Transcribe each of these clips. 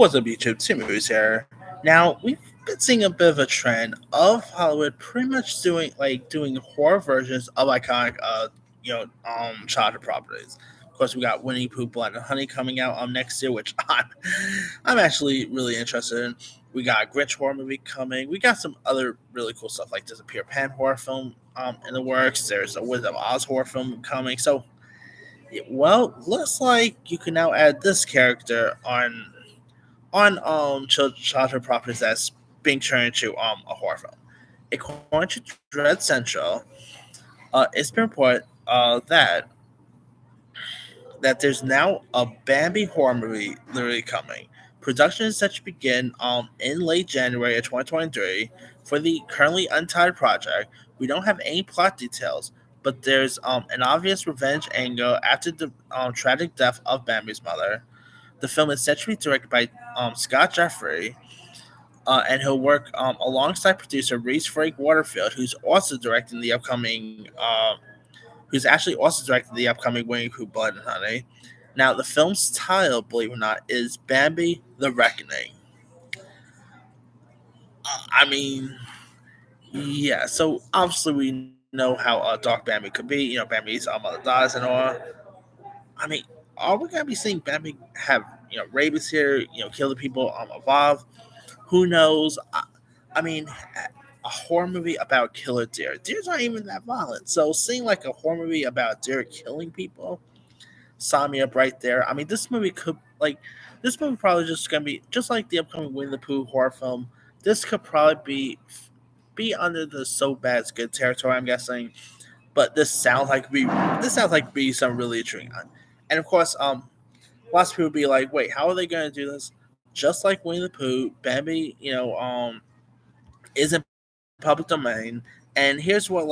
What's up, YouTube? Two movies here. Now we've been seeing a bit of a trend of Hollywood pretty much doing horror versions of iconic childhood properties. Of course, we got Winnie Pooh, Blood and Honey coming out next year, which I'm actually really interested in. We got Grinch horror movie coming. We got some other really cool stuff like there's a Peter Pan horror film in the works. There's a Wizard of Oz horror film coming. So well, looks like you can now add this character on childhood properties that's being turned into a horror film. According to Dread Central, it's been reported that there's now a Bambi horror movie literally coming. Production is set to begin in late January of 2023 for the currently untitled project. We don't have any plot details, but there's an obvious revenge angle after the tragic death of Bambi's mother. The film is set to be directed by Scott Jeffrey, and he'll work alongside producer Reese Frank Waterfield, who's actually also directing the upcoming Winnie Pooh Blood and Honey. Now, the film's title, believe it or not, is Bambi: The Reckoning. I mean, yeah. So obviously, we know how dark Bambi could be. You know, Bambi's mother dies and all. I mean, are we gonna be seeing Bambi have rabies here? Kill the people, evolve? Who knows? I mean, a horror movie about killer deer. Deers aren't even that violent. So seeing like a horror movie about deer killing people, sign me up right there. I mean, this movie probably just gonna be just like the upcoming Winnie the Pooh horror film. This could probably be under the so bad it's good territory. I'm guessing, but this sounds like be some really intriguing. And of course, lots of people be like, wait, how are they gonna do this? Just like Winnie the Pooh, Bambi, is in public domain. And here's what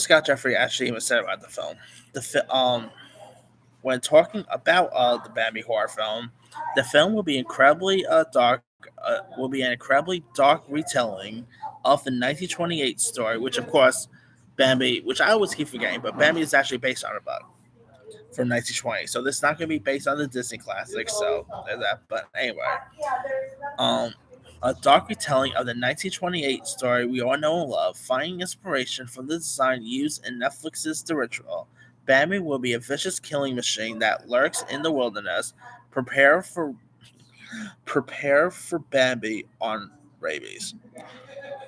Scott Jeffrey actually even said about the film. When talking about the Bambi horror film, the film will be incredibly dark. Will be an incredibly dark retelling of the 1928 story, which of course Bambi, which I always keep forgetting, but Bambi is actually based on a book from 1920. So this is not going to be based on the Disney classic. So there's that. But anyway, um, a dark retelling of the 1928 story we all know and love, finding inspiration from the design used in Netflix's The Ritual. Bambi will be a vicious killing machine that lurks in the wilderness. Prepare for prepare for Bambi on rabies.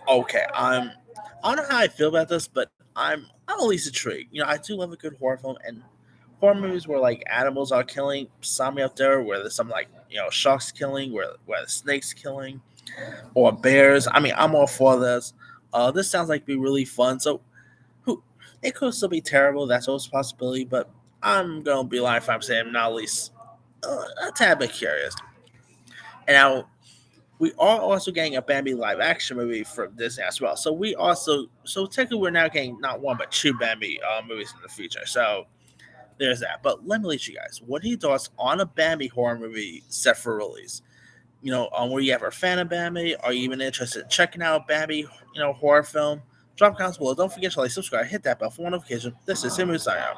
Okay, I don't know how I feel about this, but I'm at least intrigued. I do love a good horror film, and horror movies where like animals are killing. Sign me up there. Where there's some like sharks killing, where the snakes killing, or bears. I mean, I'm all for this. This sounds like be really fun. So, who it could still be terrible. That's always a possibility, but I'm gonna be lying if I'm saying I'm not at least a tad bit curious. And now we are also getting a Bambi live action movie from Disney as well. So technically we're now getting not one but two Bambi movies in the future. So there's that. But let me let you guys. What are your thoughts on a Bambi horror movie set for release? Were you ever a fan of Bambi? Are you even interested in checking out a Bambi, horror film? Drop comments below. Don't forget to like, subscribe, hit that bell for notification. This is Simu signing out.